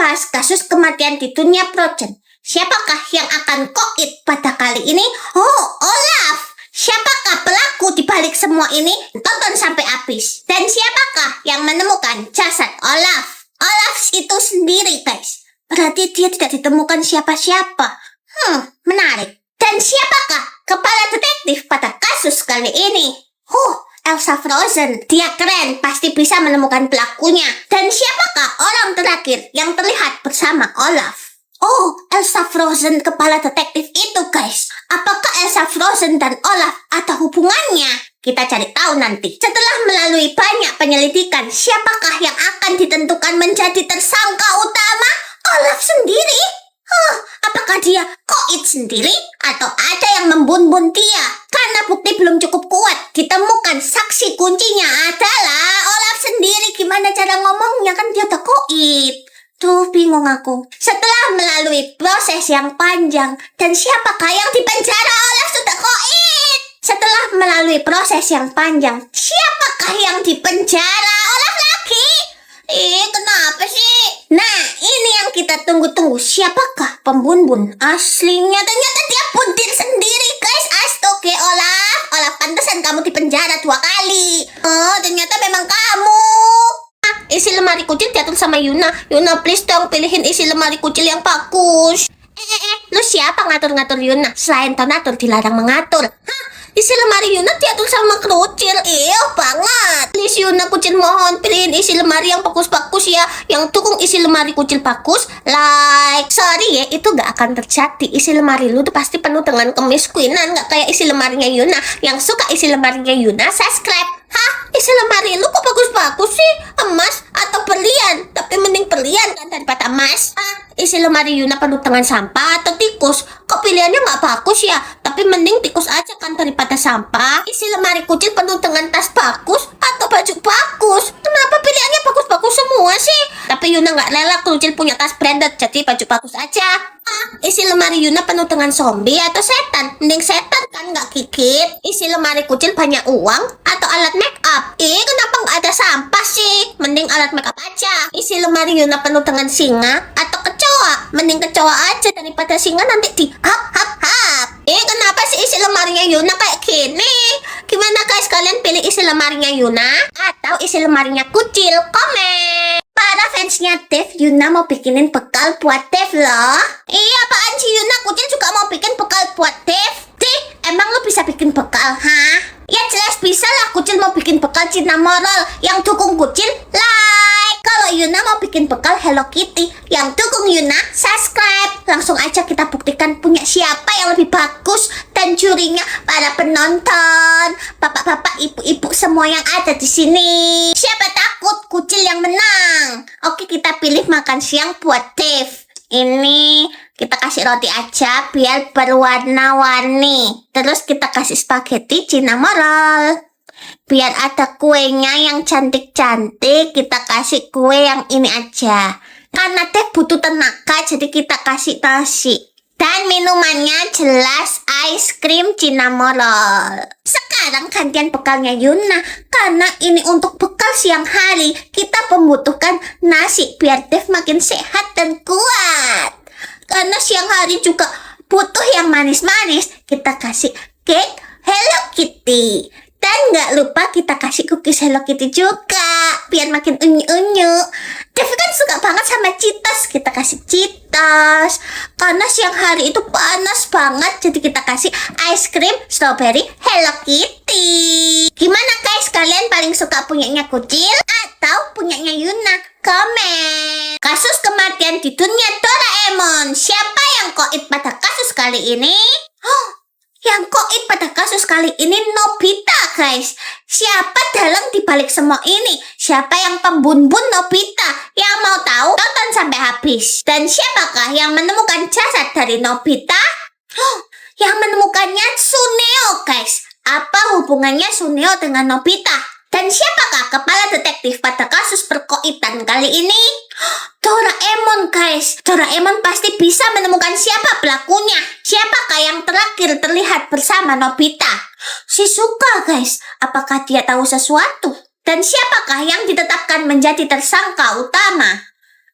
membahas kasus kematian di dunia Frozen. Siapakah yang akan koit pada kali ini? Oh, Olaf! Siapakah pelaku di balik semua ini? Tonton sampai habis. Dan siapakah yang menemukan jasad Olaf? Olaf itu sendiri, guys. Berarti dia tidak ditemukan siapa-siapa. Menarik. Dan siapakah kepala detektif pada kasus kali ini? Elsa Frozen. Dia keren, pasti bisa menemukan pelakunya. Dan siapakah orang terakhir yang terlihat bersama Olaf? Oh, Elsa Frozen kepala detektif itu, guys. Apakah Elsa Frozen dan Olaf ada hubungannya? Kita cari tahu nanti. Setelah melalui banyak penyelidikan, siapakah yang akan ditentukan menjadi tersangka utama? Olaf sendiri? Apakah dia koit sendiri? Atau ada yang membun-bun dia? Karena bukti belum cukup kuat, ditemukan saksi kuncinya adalah Olaf sendiri. Gimana cara ngomongnya, kan dia udah koit. Tuh, bingung aku. Setelah melalui proses yang panjang, dan siapakah yang dipenjara? Olaf sudah koit. Setelah melalui proses yang panjang, siapakah yang dipenjara? Olaf lagi. Kenapa sih? Nah, ini yang kita tunggu-tunggu. Siapakah pembun-bun aslinya? Ternyata dia buntir sendiri, guys. Astoge, Olaf. Olaf, pantesan kamu dipenjara 2 kali. Oh, ternyata memang kamu. Isi lemari kucil diatur sama Yuna. Yuna, please dong pilihin isi lemari kucil yang bagus. Lu siapa ngatur-ngatur Yuna? Selain donatur dilarang mengatur. Isi lemari Yuna diatur sama Kucil. Banget. Please Yuna kucil, mohon pilihin isi lemari yang bagus-bagus ya. Yang dukung isi lemari kucil bagus, like. Sorry ya, itu gak akan terjadi. Isi lemari lu tuh pasti penuh dengan kemiskinan. Gak kayak isi lemarinya Yuna. Yang suka isi lemarinya Yuna, subscribe. Isi lemari lu kok bagus-bagus sih? Emas atau berlian? Tapi mending berlian kan daripada emas. Isi lemari Yuna penuh dengan sampah atau tikus? Kok pilihannya gak bagus ya? Tapi mending tikus aja kan daripada sampah. Isi lemari kucil penuh dengan tas bagus atau baju bagus? Kenapa pilihannya bagus-bagus semua sih? Tapi Yuna gak rela Kucil punya tas branded, jadi baju bagus aja. Isi lemari Yuna penuh dengan zombie atau setan? Mending setan kan, gak gigit. Isi lemari kucil banyak uang atau alat make up? Kenapa gak ada sampah sih? Mending alat make up aja. Isi lemari Yuna penuh dengan singa atau kecoa? Mending kecoa aja daripada singa nanti di hap. Kenapa sih isi lemarinya Yuna kayak gini? Gimana guys, kalian pilih isi lemarinya Yuna atau isi lemarinya Kucil? Komen. Para fansnya Dev, Yuna mau bikinin bekal buat Dev loh. Apaan sih Yuna? Kucil juga mau bikin bekal buat Dev. Emang lu bisa bikin bekal, Ya jelas bisa lah. Kucil mau bikin bekal Cinta Moral. Yang dukung Kucil, like. Kalau Yuna mau bikin bekal Hello Kitty, yang dukung Yuna, subscribe. Langsung aja kita buktikan punya siapa yang lebih bagus. Dan jurinya para penonton, bapak-bapak, ibu-ibu semua yang ada di sini. Siapa takut Kucil yang menang? Oke, kita pilih makan siang buat Dev. Ini kita kasih roti aja biar berwarna-warni. Terus kita kasih spaghetti Cinta Moral. Biar ada kuenya yang cantik-cantik, kita kasih kue yang ini aja. Karena Dev butuh tenaga, jadi kita kasih nasi. Dan minumannya jelas ice cream Cinta Moral. Sekarang gantian bekalnya Yuna. Karena ini untuk bekal siang hari, kita membutuhkan nasi biar Dev makin sehat dan kuat. Karena siang hari juga butuh yang manis-manis, kita kasih cake Hello Kitty. Dan gak lupa kita kasih cookies Hello Kitty juga, biar makin unyu-unyu. Dev kan suka banget sama Cheetos, kita kasih Cheetos. Karena siang hari itu panas banget, jadi kita kasih ice cream strawberry Hello Kitty. Gimana guys, kalian paling suka punyanya Kucil atau punyanya Yuna? Komen. Kasus kematian di dunia Doraemon. Siapa yang koit pada kasus kali ini? Yang koit pada kasus kali ini Nobita, guys. Siapa dalang dibalik semua ini? Siapa yang pembun-bun Nobita? Yang mau tahu, tonton sampai habis. Dan siapakah yang menemukan jasad dari Nobita? Yang menemukannya Suneo, guys. Apa hubungannya Suneo dengan Nobita? Dan siapakah kepala detektif pada kasus perkoitan kali ini? Doraemon, guys. Doraemon pasti bisa menemukan siapa pelakunya. Siapakah yang terakhir terlihat bersama Nobita? Shizuka, guys. Apakah dia tahu sesuatu? Dan siapakah yang ditetapkan menjadi tersangka utama?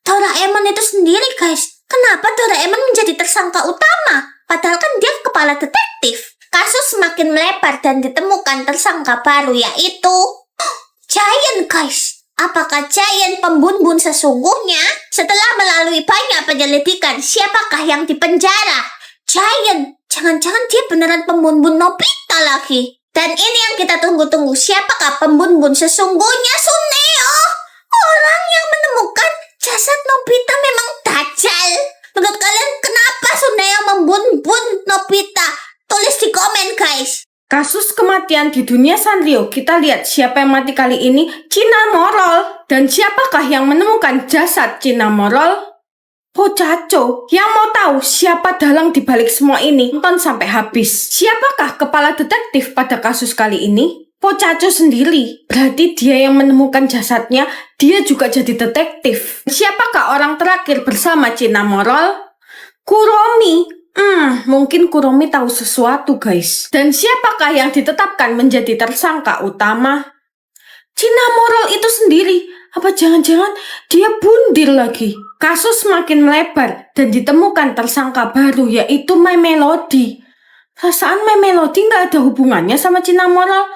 Doraemon itu sendiri, guys. Kenapa Doraemon menjadi tersangka utama? Padahal kan dia kepala detektif. Kasus semakin melebar dan ditemukan tersangka baru, yaitu Giant, guys. Apakah Giant pembunuh sesungguhnya? Setelah melalui banyak penyelidikan, siapakah yang dipenjara? Giant. Jangan-jangan dia beneran pembunuh Nobita lagi. Dan ini yang kita tunggu-tunggu. Siapakah pembunuh sesungguhnya? Suneo, orang yang menemukan jasad Nobita memang dajjal. Menurut kalian kenapa Suneo membunuh Nobita? Tulis di komen, guys. Kasus kematian di dunia Sanrio, kita lihat siapa yang mati kali ini, Cinnamoroll. Dan siapakah yang menemukan jasad Cinnamoroll? Pocaco. Yang mau tahu siapa dalang di balik semua ini, tonton sampai habis. Siapakah kepala detektif pada kasus kali ini? Pocaco sendiri. Berarti dia yang menemukan jasadnya, dia juga jadi detektif. Siapakah orang terakhir bersama Cinnamoroll? Kuromi. Mungkin Kuromi tahu sesuatu, guys. Dan siapakah yang ditetapkan menjadi tersangka utama? Cinnamoroll itu sendiri. Apa jangan-jangan dia bundir lagi? Kasus semakin melebar dan ditemukan tersangka baru, yaitu My Melody. Perasaan My Melody nggak ada hubungannya sama Cinnamoroll.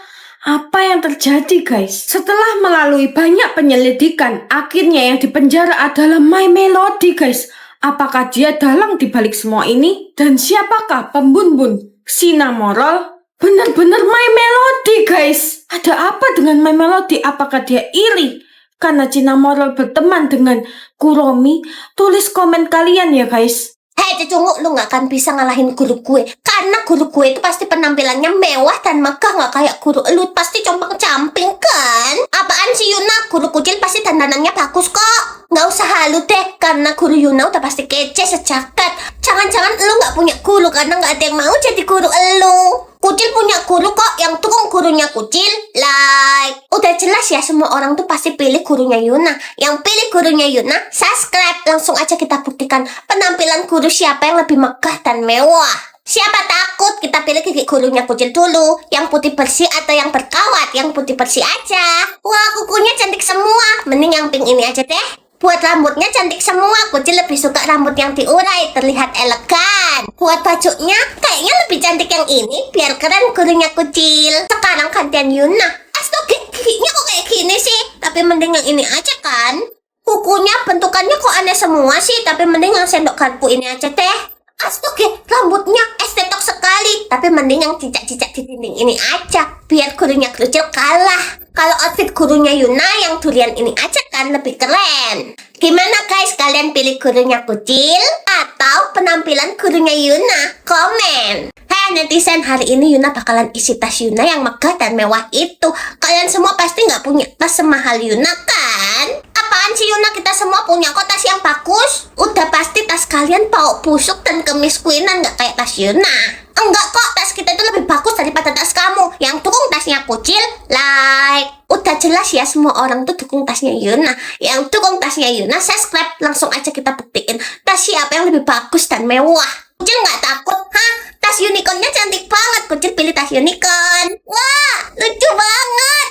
Apa yang terjadi, guys? Setelah melalui banyak penyelidikan, akhirnya yang dipenjara adalah My Melody, guys. Apakah dia dalang di balik semua ini? Dan siapakah pembunuh Cinnamoroll? Benar-benar My Melody, guys. Ada apa dengan My Melody? Apakah dia iri karena Cinnamoroll berteman dengan Kuromi? Tulis komen kalian ya, guys. Hei Cecungu, lu gak akan bisa ngalahin guru gue. Karena guru gue itu pasti penampilannya mewah dan megah, gak kayak guru lu. Pasti compang-camping kan? Apaan sih Yuna? Guru kucil pasti dandanannya bagus kok. Gak usah halu deh, karena guru Yuna udah pasti kece sejagat. Jangan-jangan lu gak punya guru karena gak ada yang mau jadi guru lu. Kucil punya guru kok, yang dukung gurunya Kucil. Like, udah jelas ya semua orang tuh pasti pilih gurunya Yuna. Yang pilih gurunya Yuna, subscribe. Langsung aja kita buktikan penampilan guru siapa yang lebih megah dan mewah. Siapa takut kita pilih gigi gurunya Kucil dulu. Yang putih bersih atau yang berkawat? Yang putih bersih aja. Wah, kukunya cantik semua. Mending yang pink ini aja deh. Buat rambutnya cantik semua. Kucil lebih suka rambut yang diurai, terlihat elegan. Buat bajunya, kayaknya lebih cantik yang ini, biar keren gurunya Kucil. Sekarang gantian Yuna. Astaga, giginya kok kayak gini sih? Tapi mending yang ini aja kan? Kukunya bentukannya kok aneh semua sih? Tapi mending yang sendok garpu ini aja deh. Astaga, rambutnya estetik sekali. Tapi mending yang cicak-cicak di dinding ini aja, biar gurunya Kucil kalah. Kalau outfit gurunya Yuna yang durian ini aja kan lebih keren. Gimana guys, kalian pilih gurunya Kucil atau penampilan gurunya Yuna? Komen. Hei netizen, hari ini Yuna bakalan isi tas Yuna yang megah dan mewah itu. Kalian semua pasti nggak punya tas semahal Yuna kan? Apaan sih Yuna, kita semua punya kok tas yang bagus. Udah pasti tas kalian bau busuk dan kemiskinan, nggak kayak tas Yuna. Enggak kok, tas kita itu lebih bagus daripada tas kamu. Yang dukung tasnya Kucil, like. Udah jelas ya semua orang tuh dukung tasnya Yuna. Yang dukung tasnya Yuna, subscribe. Langsung aja kita buktiin tas siapa yang lebih bagus dan mewah. Kucil nggak takut, hah? Tas unicornnya cantik banget. Kucil pilih tas unicorn. Wah, lucu banget.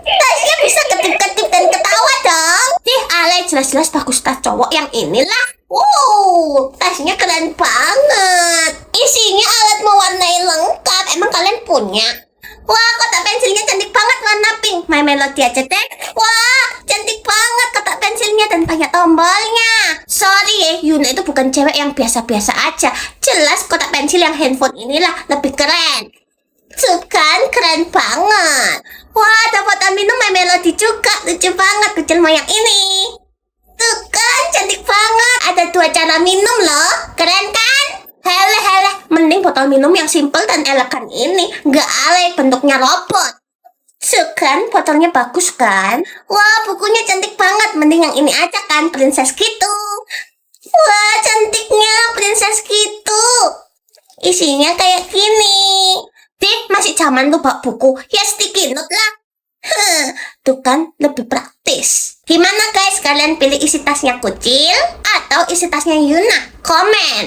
Tasnya bisa ketip-ketip dan ketawa dong. Ale, jelas-jelas bagus tas cowok yang inilah. Tasnya keren banget. Isinya alat mewarnai lengkap. Emang kalian punya? Wah, kotak pensilnya cantik banget warna pink. My Melody aja deh. Wah, cantik banget kotak pensilnya dan banyak tombolnya. Sorry ya, Yuna itu bukan cewek yang biasa-biasa aja. Jelas kotak pensil yang handphone inilah lebih keren. Tuh kan, keren banget. Wah, dapat minum My Melody juga. Lucu banget, Kucil mau yang ini. Tuh kan, cantik banget. Ada 2 cara minum loh. Keren kan? Hele, mending botol minum yang simple dan elegan ini. Nggak alay, bentuknya robot. Tuh kan, botolnya bagus kan? Wah, bukunya cantik banget. Mending yang ini aja kan, princess gitu. Wah, cantiknya princess gitu. Isinya kayak gini. Deh, masih zaman tuh bak buku. Ya sticky note lah. Tuh kan, lebih praktis. Gimana guys, kalian pilih isi tasnya Kucil atau isi tasnya Yuna? Komen.